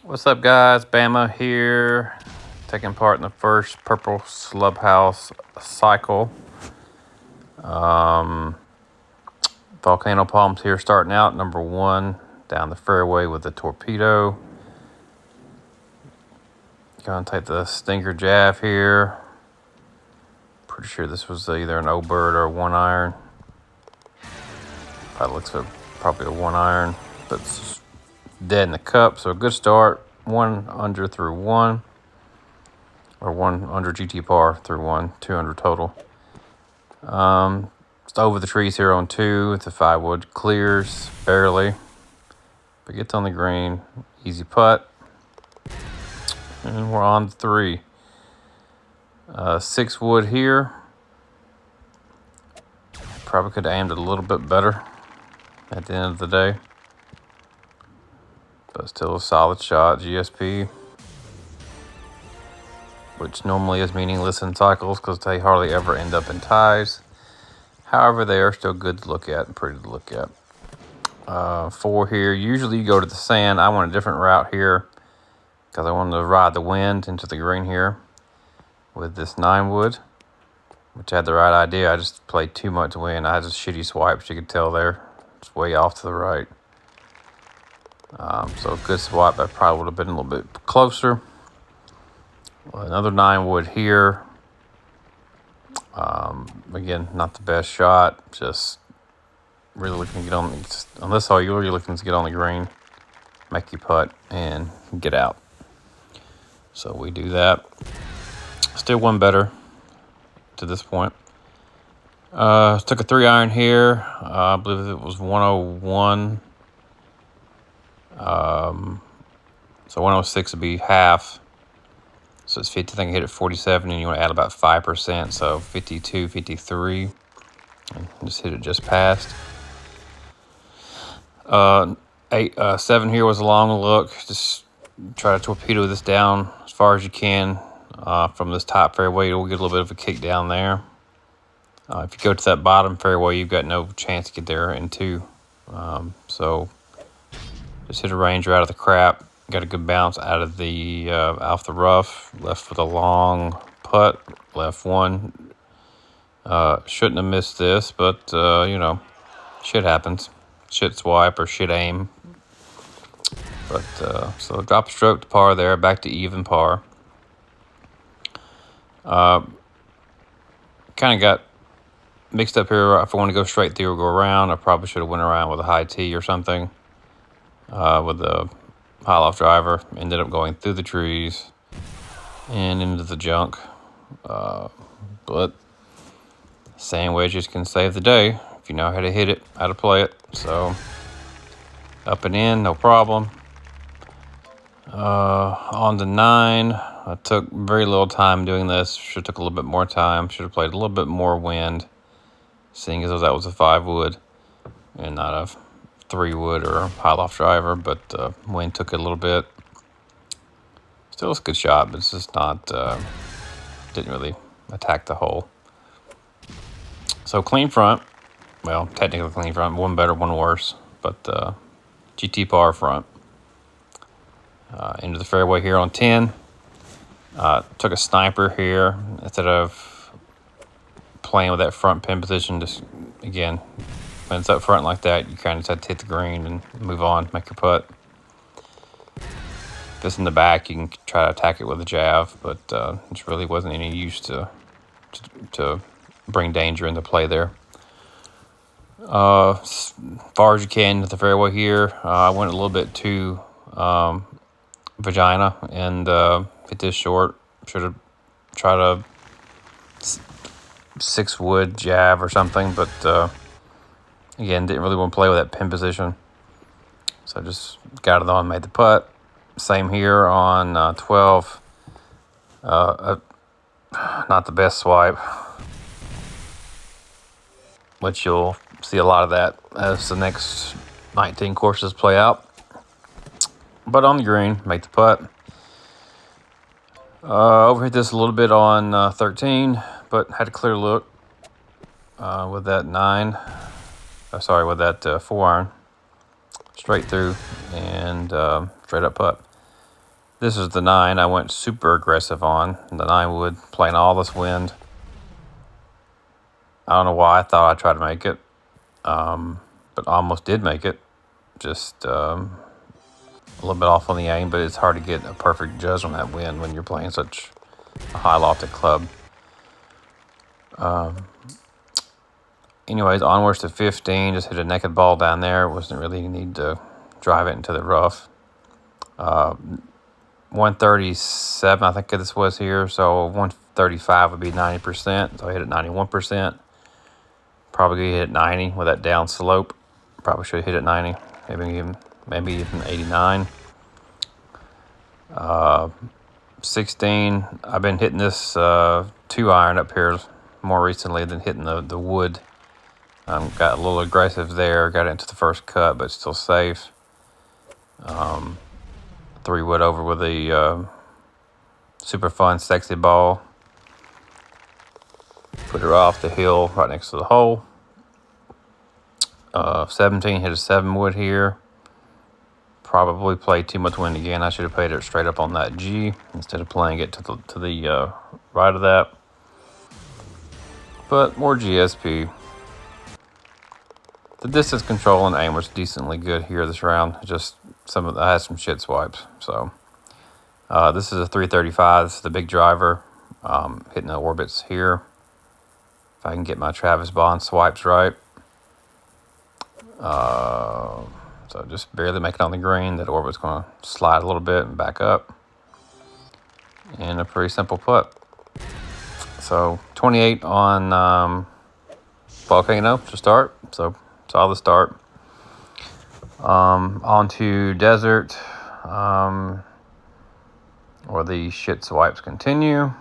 What's up, guys? Bama here, taking part in the first purple Shlubhouse cycle. Volcano palms here, starting out number one down the fairway with the torpedo. Gonna take the stinker jab here. Pretty sure this was either an O-bird or a 1-iron. Probably looks like probably a 1-iron, but it's dead in the cup. So a good start. 1 under through 1. Or 1 under GT par through 1, 200 total. It's over the trees here on 2. It's a 5-wood, clears barely, but gets on the green. Easy putt, and we're on 3. 6-wood here. Probably could have aimed it a little bit better at the end of the day, but still a solid shot. GSP, which normally is meaningless in cycles because they hardly ever end up in ties. However, they are still good to look at and pretty to look at. 4 here. Usually you go to the sand. I went a different route here because I wanted to ride the wind into the green here with this 9-wood, which I had the right idea. I just played too much wind. I had a shitty swipe, as you could tell there. It's way off to the right. So a good swipe. I probably would have been a little bit closer. Another 9-wood here. Again, not the best shot. Just really looking to get on this hole. You're really looking to get on the green, make your putt, and get out. So we do that. Still one better to this point. Took a 3-iron here. I believe it was 101. So 106 would be half. So it's 50. I think I hit it 47, and you want to add about 5%. So 52, 53. And just hit it just past. 7 here was a long look. Just try to torpedo this down as far as you can from this top fairway. You'll get a little bit of a kick down there. If you go to that bottom fairway, you've got no chance to get there in 2. So just hit a ranger out of the crap. Got a good bounce out of the off the rough. Left with a long putt. Left 1. Shouldn't have missed this, but shit happens. Shit swipe or shit aim. But so drop a stroke to par there. Back to even par. Kind of got mixed up here. If I want to go straight through or go around, I probably should have went around with a high tee or something. With the high loft driver, ended up going through the trees and into the junk. But sand wedges can save the day if you know how to hit it, how to play it. So up and in, no problem. On to 9. I took very little time doing this. Should have took a little bit more time. Should have played a little bit more wind, seeing as though that was a 5-wood and not a 3-wood or high loft driver, but wind took it a little bit. Still a good shot, but it's just not, didn't really attack the hole. So clean front, well, technically clean front, 1 better, 1 worse, but GT par front. Into the fairway here on 10. Took a sniper here instead of playing with that front pin position. Just, again, when it's up front like that, you kind of just have to hit the green and move on, make your putt. If it's in the back, you can try to attack it with a jab, but it really wasn't any use to bring danger into play there. As far as you can to the fairway here, I went a little bit too vagina and hit this short. Should have tried a 6-wood jab or something, but again, didn't really want to play with that pin position. So just got it on, made the putt. Same here on 12. Not the best swipe, which you'll see a lot of that as the next 19 courses play out. But on the green, make the putt. Overhit this a little bit on 13, but had a clear look with that 9. With that 4-iron. Straight through and straight up putt. This is the 9 I went super aggressive on. The 9 wood, playing all this wind. I don't know why I thought I'd try to make it, but almost did make it. Just a little bit off on the aim, but it's hard to get a perfect judge on that wind when you're playing such a high lofted club. Anyways, onwards to 15. Just hit a naked ball down there. Wasn't really need to drive it into the rough. 137, I think this was here. So 135 would be 90%. So I hit it 91%. Probably hit 90 with that down slope. Probably should have hit it 90. Maybe even 89. 16. I've been hitting this 2-iron up here more recently than hitting the wood. Got a little aggressive there. Got into the first cut, but still safe. 3 wood over with a super fun, sexy ball. Put her off the hill right next to the hole. 17, hit a 7 wood here. Probably played too much wind again. I should have played it straight up on that G instead of playing it to the right of that. But more GSP. The distance control and aim was decently good here this round. Just I had some shit swipes. So this is a 335. This is the big driver. Hitting the orbits here. If I can get my Travis Bond swipes right. So just barely make it on the green. That orbit's going to slide a little bit and back up. And a pretty simple putt. So 28 on Volcano to start. So saw the start. On to Desert. Where the shit swipes continue.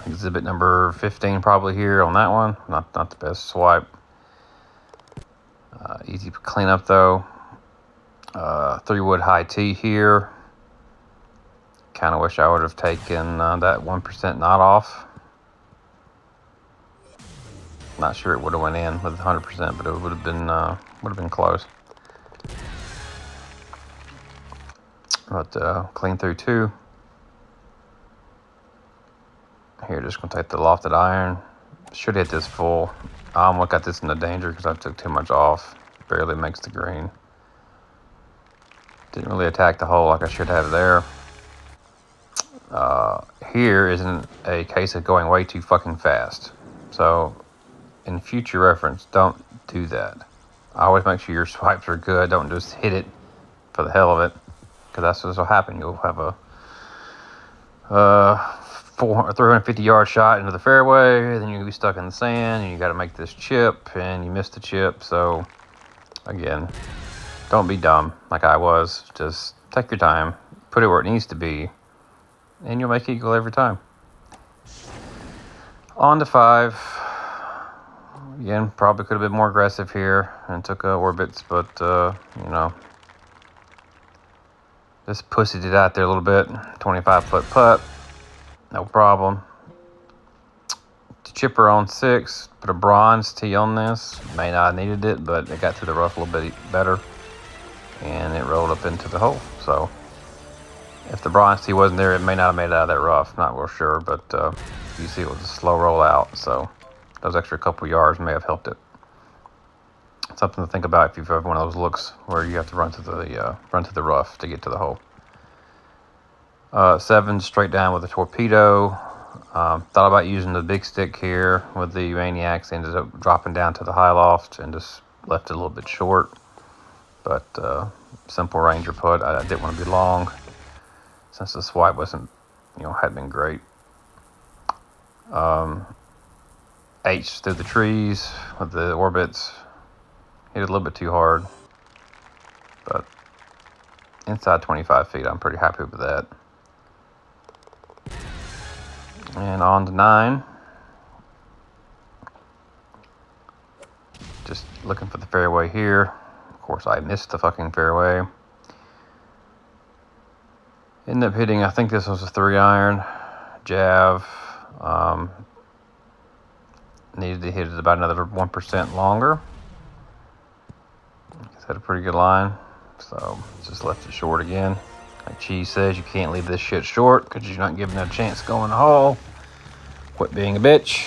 Exhibit number 15 probably here on that one. Not the best swipe. Easy cleanup though. 3 wood high tee here. Kind of wish I would have taken that 1% knot off. Not sure it would have went in with 100%, but it would have been close. But clean through 2. Here, just gonna take the lofted iron. Should hit this full. I almost got this into danger because I took too much off. Barely makes the green. Didn't really attack the hole like I should have there. Here isn't a case of going way too fucking fast. So, in future reference, don't do that. Always make sure your swipes are good. Don't just hit it for the hell of it, because that's what'll happen. You'll have a 350-yard shot into the fairway, then you'll be stuck in the sand, and you got to make this chip, and you missed the chip. So, again, don't be dumb like I was. Just take your time, put it where it needs to be, and you'll make it equal every time. On to 5. Again, probably could have been more aggressive here and took orbits, but, you know, just pussied it out there a little bit. 25-foot putt, no problem. Chipper on 6, put a bronze tee on this. May not have needed it, but it got through the rough a little bit better, and it rolled up into the hole. So, if the bronze tee wasn't there, it may not have made it out of that rough. Not real sure, but you see it was a slow roll out, so those extra couple yards may have helped it. Something to think about if you've ever one of those looks where you have to run to the rough to get to the hole. 7 straight down with a torpedo. Thought about using the big stick here with the Maniacs. Ended up dropping down to the high loft and just left it a little bit short. But simple Ranger putt. I didn't want to be long since the swipe wasn't, hadn't been great. H through the trees with the orbits. Hit it a little bit too hard, but inside 25 feet, I'm pretty happy with that. And on to 9. Just looking for the fairway here. Of course, I missed the fucking fairway. Ended up hitting, I think this was a 3-iron. Jav. Needed to hit it about another 1% longer. Had a pretty good line, so just left it short again. Like Cheese says, you can't leave this shit short because you're not giving it a chance to go in the hole. Quit being a bitch.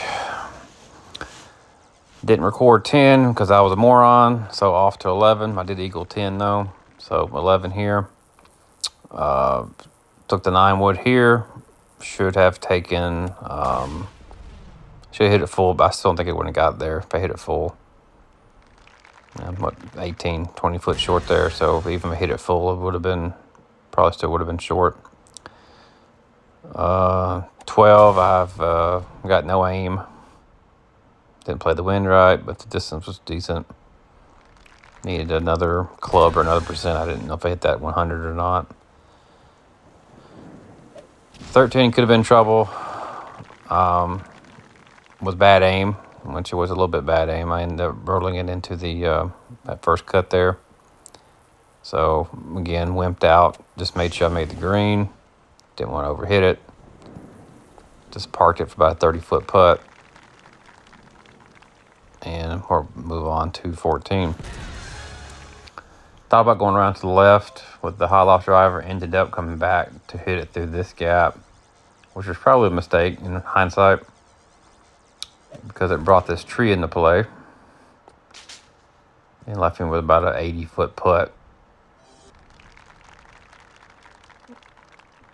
Didn't record 10 because I was a moron, so off to 11. I did equal 10 though, so 11 here. Took the 9 wood here. Should have taken, should have hit it full, but I still don't think it would have got there if I hit it full. I'm what, 18, 20 foot short there, so if even if I hit it full, it would have been, probably still would have been short. 12, I've got no aim. Didn't play the wind right, but the distance was decent. Needed another club or another percent. I didn't know if I hit that 100 or not. 13 could have been trouble. With bad aim, which it was a little bit bad aim. I ended up rolling it into the that first cut there. So again, wimped out. Just made sure I made the green. Didn't want to overhit it. Just parked it for about a 30-foot putt. And we'll move on to 14. Thought about going around to the left with the high loft driver. Ended up coming back to hit it through this gap, which was probably a mistake in hindsight because it brought this tree into play and left me with about an 80-foot putt.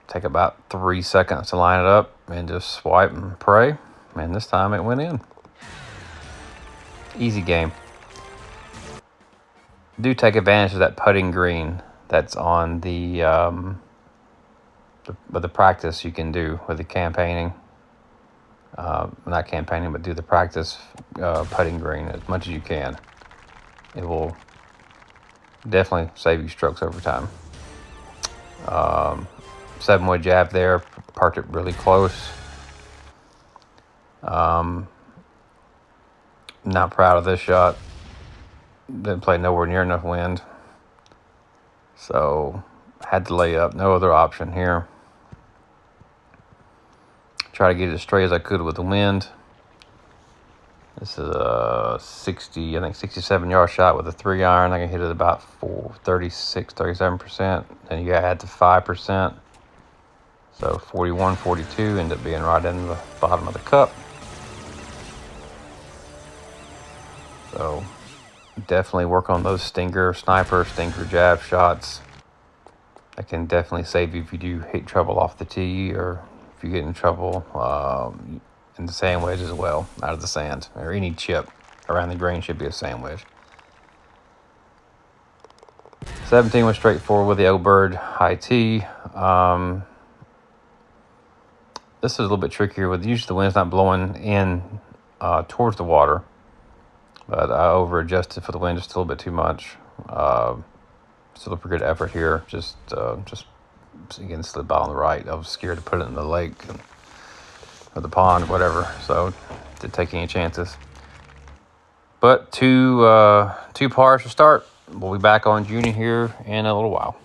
Take about 3 seconds to line it up and just swipe and pray. And this time it went in. Easy game. Do take advantage of that putting green that's on the practice you can do with the campaigning. Not campaigning, but do the practice putting green as much as you can. It will definitely save you strokes over time. 7-wood jab there, parked it really close. Not proud of this shot. Didn't play nowhere near enough wind. So had to lay up, no other option here. Try to get it as straight as I could with the wind. This is a 67 yard shot with a 3-iron. I can hit it about 37%. And you add the 5%. So 41, 42 ended up being right in the bottom of the cup. So definitely work on those stinker jab shots. That can definitely save you if you do hit trouble off the tee or if you get in trouble in the sand wedge as well, out of the sand, or any chip around the green should be a sand wedge. 17 was straightforward with the O-Bird high tee. This is a little bit trickier with usually the wind's not blowing in towards the water, but I over adjusted for the wind just a little bit too much. Still a pretty good effort here. Just again, slid by on the right. I was scared to put it in the lake or the pond, whatever. So didn't take any chances. But two pars to start. We'll be back on Junior here in a little while.